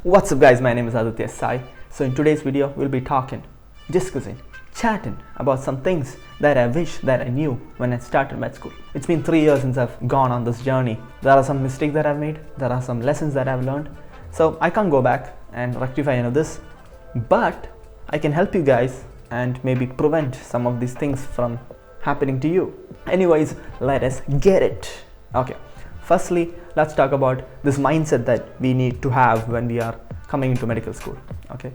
What's up guys, my name is Adithya Sai. So in today's video, we'll be talking, discussing, chatting about some things that I wish that I knew when I started med school. It's been 3 years since I've gone on this journey. There are some mistakes that I've made, there are some lessons that I've learned. So I can't go back and rectify any of this, but I can help you guys and maybe prevent some of these things from happening to you. Anyways, let us get it. Okay, firstly, let's talk about this mindset that we need to have when we are coming into medical school. Okay,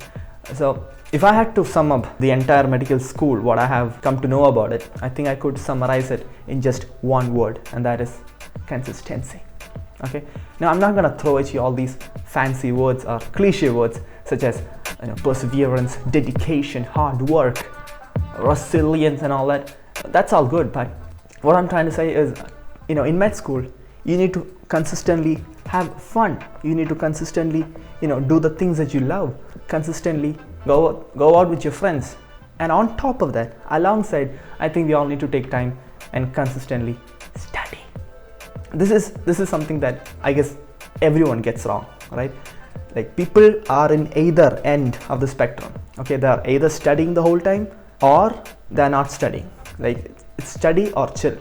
so if I had to sum up the entire medical school, what I have come to know about it, I think I could summarize it in just one word, and that is consistency. Okay, now I'm not gonna throw at you all these fancy words or cliche words such as perseverance, dedication, hard work, resilience and all that. That's all good, but what I'm trying to say is, in med school, you need to consistently have fun. You need to consistently, do the things that you love. Consistently go out with your friends. And on top of that, alongside, I think we all need to take time and consistently study. This is something that I guess everyone gets wrong, right? Like, people are in either end of the spectrum. Okay, they are either studying the whole time or they're not studying. Like, it's study or chill.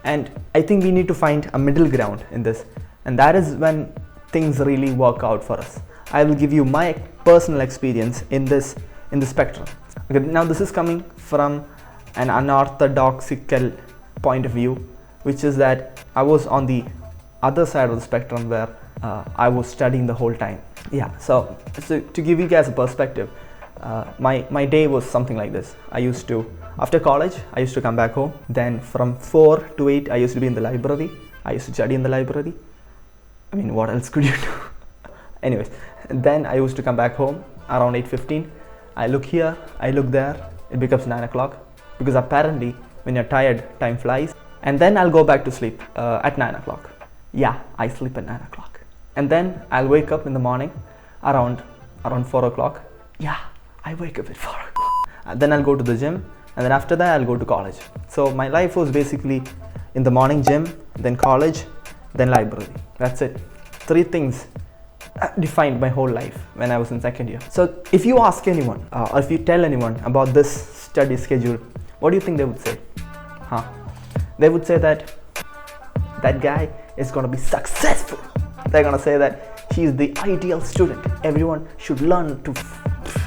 And I think we need to find a middle ground in this, and that is when things really work out for us. I will give you my personal experience in this spectrum. Okay, now this is coming from an unorthodoxical point of view, which is that I was on the other side of the spectrum where I was studying the whole time. Yeah, so to give you guys a perspective, my day was something like this. After college, I used to come back home. Then from 4 to 8, I used to be in the library. I used to study in the library. I mean, what else could you do? Anyways, then I used to come back home around 8:15. I look here, I look there. It becomes 9 o'clock, because apparently when you're tired, time flies. And then I'll go back to sleep at 9 o'clock. Yeah, I sleep at 9 o'clock. And then I'll wake up in the morning around 4 o'clock. Yeah, I wake up at 4 o'clock. Then I'll go to the gym. And then after that, I'll go to college. So my life was basically in the morning gym, then college, then library. That's it. 3 things defined my whole life when I was in second year. So if you ask anyone or if you tell anyone about this study schedule, what do you think they would say? They would say that guy is going to be successful. They're going to say that he's the ideal student. Everyone should learn to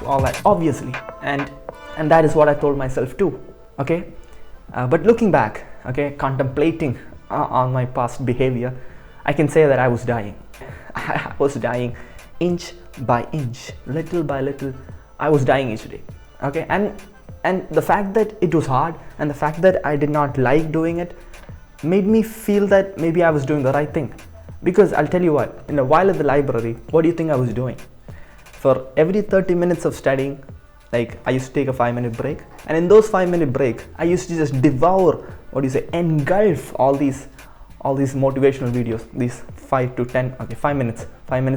all that, obviously. And that is what I told myself too. Okay, but looking back, okay, contemplating on my past behavior, I can say that I was dying. I was dying inch by inch, little by little. I was dying each day. Okay, and the fact that it was hard and the fact that I did not like doing it made me feel that maybe I was doing the right thing. Because I'll tell you what, while at the library, what do you think I was doing? For every 30 minutes of studying, like, I used to take a 5-minute break, and in those 5-minute break, I used to just devour, engulf all these motivational videos, these 5 minutes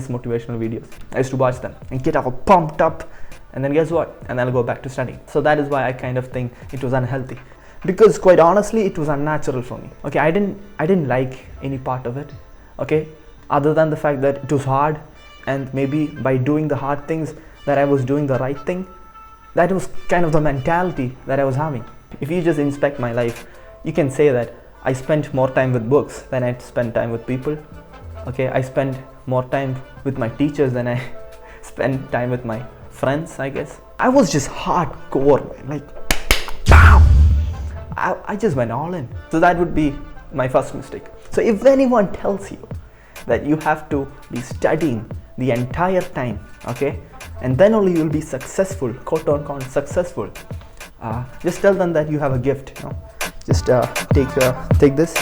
motivational videos. I used to watch them and get all pumped up, and then guess what? And then I'll go back to studying. So that is why I kind of think it was unhealthy, because quite honestly, it was unnatural for me. Okay, I didn't like any part of it. Okay, other than the fact that it was hard, and maybe by doing the hard things that I was doing the right thing. That was kind of the mentality that I was having. If you just inspect my life, you can say that I spent more time with books than I spent time with people. Okay, I spent more time with my teachers than I spent time with my friends, I guess. I was just hardcore, man. Like, bam! I just went all in. So that would be my first mistake. So if anyone tells you that you have to be studying the entire time, okay, and then only you'll be successful, quote unquote successful, just tell them that you have a gift. Just take this,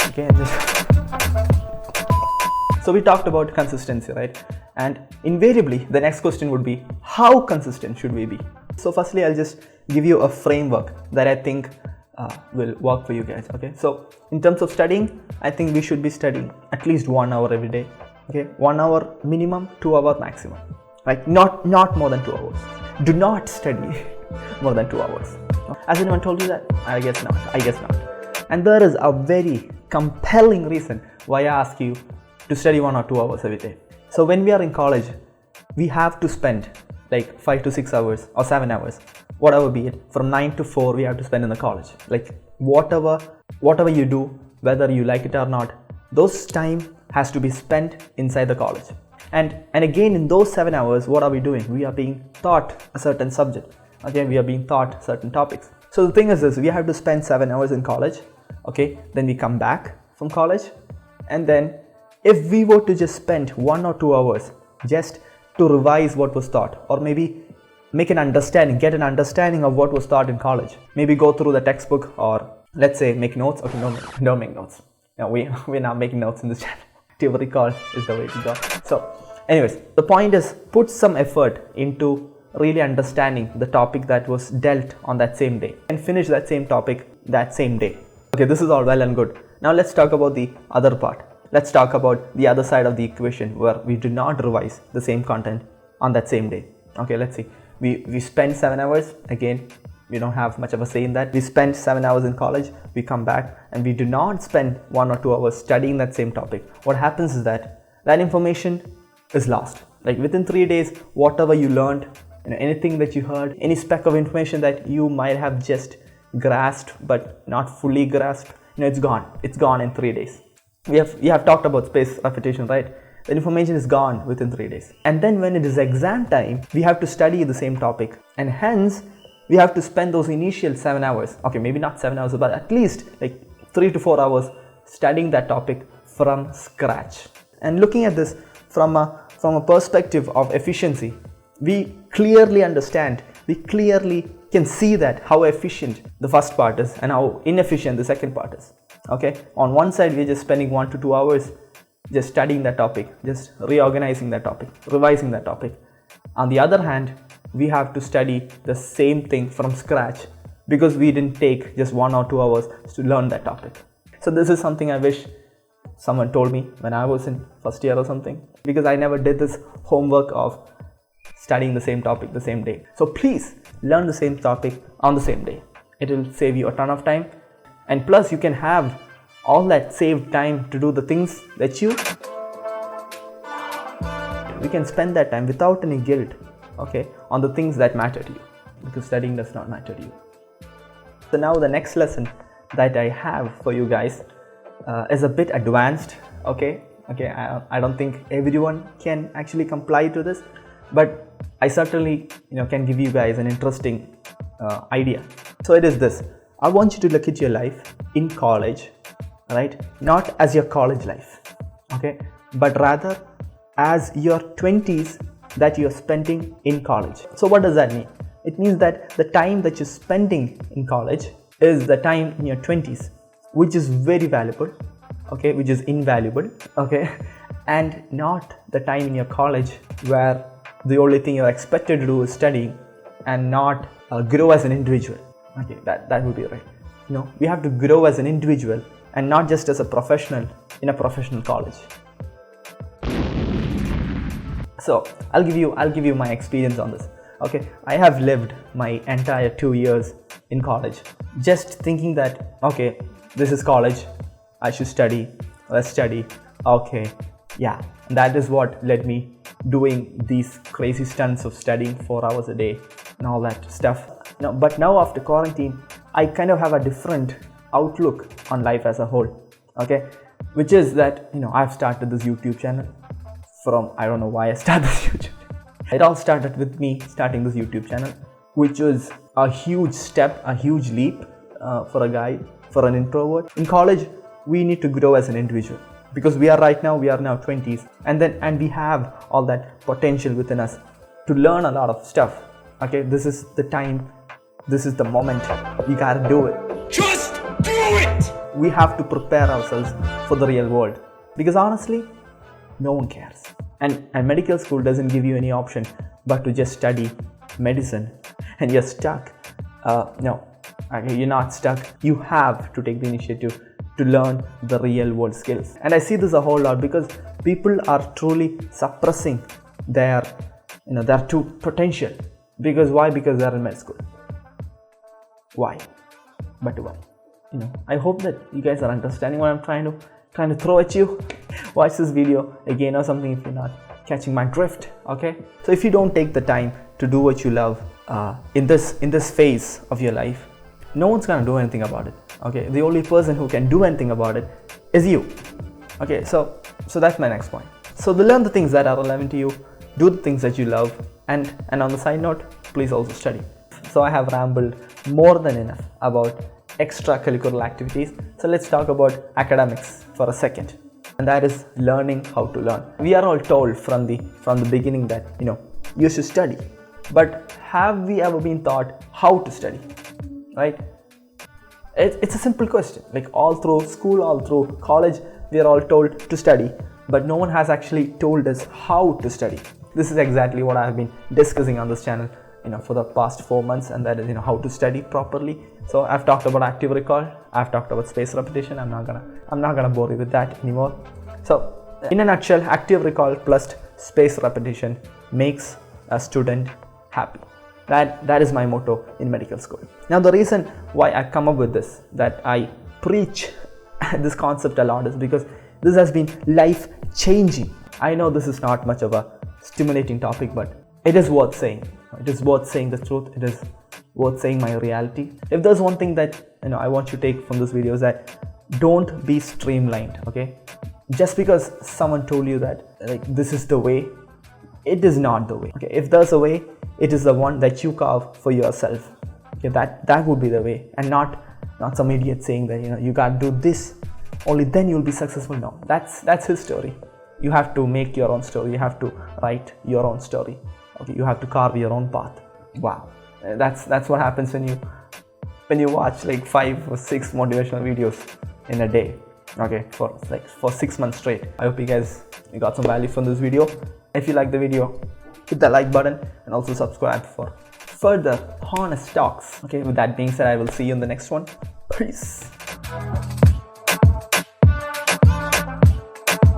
okay, and just. So we talked about consistency, right? And invariably the next question would be, how consistent should we be? So firstly, I'll just give you a framework that I think will work for you guys. Okay, so in terms of studying, I think we should be studying at least 1 hour every day. Okay, 1 hour minimum, 2 hour maximum. Like, not more than 2 hours. Do not study more than 2 hours. Has anyone told you that? I guess not. And there is a very compelling reason why I ask you to study 1 or 2 hours every day. So when we are in college, we have to spend like 5 to 6 hours or 7 hours, whatever be it, from 9 to 4 we have to spend in the college. Like whatever you do, whether you like it or not, those time has to be spent inside the college. And again, in those 7 hours, what are we doing? We are being taught a certain subject. Again, we are being taught certain topics. So the thing is this, we have to spend 7 hours in college. Okay, then we come back from college, and then if we were to just spend 1 or 2 hours just to revise what was taught, or maybe get an understanding of what was taught in college, maybe go through the textbook, or let's say make notes. Okay, no, don't make notes. No, we're not making notes in this channel. To recall is the way to go. So anyways, the point is, put some effort into really understanding the topic that was dealt on that same day and finish that same topic that same day. Okay, this is all well and good. Now let's talk about the other part. Let's talk about the other side of the equation where we do not revise the same content on that same day. Okay, let's see. We spend 7 hours. Again, we don't have much of a say in that. We spend 7 hours in college, we come back, and we do not spend 1 or 2 hours studying that same topic. What happens is that information is lost. Like within 3 days, whatever you learned, anything that you heard, any speck of information that you might have just grasped but not fully grasped, it's gone. It's gone in 3 days. We have talked about spaced repetition, right? The information is gone within 3 days. And then when it is exam time, we have to study the same topic, and hence we have to spend those initial 7 hours. Okay, maybe not 7 hours, but at least like 3 to 4 hours studying that topic from scratch. And looking at this from a perspective of efficiency, we clearly understand, we clearly can see that how efficient the first part is and how inefficient the second part is. Okay, on one side we're just spending 1 to 2 hours just studying that topic, just reorganizing that topic, revising that topic. On the other hand, we have to study the same thing from scratch because we didn't take just 1 or 2 hours to learn that topic. So this is something I wish someone told me when I was in first year or something, because I never did this homework of studying the same topic the same day. So please learn the same topic on the same day. It will save you a ton of time, and plus you can have all that saved time to do the things that you can spend that time without any guilt, okay, on the things that matter to you, because studying does not matter to you. So now the next lesson that I have for you guys is a bit advanced. Okay, I don't think everyone can actually comply to this, but I certainly can give you guys an interesting idea. So it is this: I want you to look at your life in college, right? Not as your college life, okay, but rather as your 20s that you're spending in college. So what does that mean? It means that the time that you're spending in college is the time in your 20s, which is very valuable, okay, which is invaluable, okay, and not the time in your college where the only thing you're expected to do is studying and not grow as an individual. Okay, that would be right. We have to grow as an individual and not just as a professional in a professional college. So I'll give you my experience on this. Okay, I have lived my entire 2 years in college just thinking that, okay, this is college, I should study, let's study. Okay, yeah, that is what led me doing these crazy stunts of studying 4 hours a day and all that stuff. But now after quarantine, I kind of have a different outlook on life as a whole, okay, which is that I've started this YouTube channel. I don't know why I started this YouTube channel. It all started with me starting this YouTube channel, which was a huge step, a huge leap for a guy, for an introvert. In college, we need to grow as an individual because we are now 20s, and we have all that potential within us to learn a lot of stuff. Okay, this is the time, this is the moment, you gotta do it. Just do it! We have to prepare ourselves for the real world, because honestly, no one cares. And medical school doesn't give you any option but to just study medicine, and you're stuck. No, okay, you're not stuck. You have to take the initiative to learn the real world skills. And I see this a whole lot because people are truly suppressing their true potential. Because why? Because they're in med school. Why? But why? I hope that you guys are understanding what I'm trying to throw at you. Watch this video again or something if you're not. catching my drift? Okay, so if you don't take the time to do what you love in this phase of your life, no one's gonna do anything about it. Okay, the only person who can do anything about it is you. Okay, so that's my next point. So learn the things that are relevant to you, do the things that you love, and on the side note, please also study. So I have rambled more than enough about extracurricular activities. So let's talk about academics for a second, and that is learning how to learn. We are all told from the beginning that you should study, but have we ever been taught how to study? Right? It's a simple question. Like all through school, all through college, we are all told to study, but no one has actually told us how to study. This is exactly what I have been discussing on this channel for the past 4 months, and that is how to study properly. So I've talked about active recall, I've talked about spaced repetition. I'm not gonna bore you with that anymore. So in a nutshell, active recall plus spaced repetition makes a student happy. That is my motto in medical school. Now the reason why I come up with this, that I preach this concept a lot, is because this has been life changing. I know this is not much of a stimulating topic, but it is worth saying. It is worth saying the truth. It is worth saying my reality. If there's one thing that I want you to take from this video, is that don't be streamlined. Okay, just because someone told you that this is the way, it is not the way. Okay, if there's a way, it is the one that you carve for yourself. Okay, that would be the way, and not some idiot saying that you gotta do this, only then you'll be successful. No, that's his story. You have to make your own story. You have to write your own story. Okay, you have to carve your own path. Wow, that's what happens when you watch 5 or 6 motivational videos in a day. Okay, for 6 months straight. I hope you got some value from this video. If you like the video, hit the like button and also subscribe for further honest talks. Okay, with that being said, I will see you in the next one. Peace.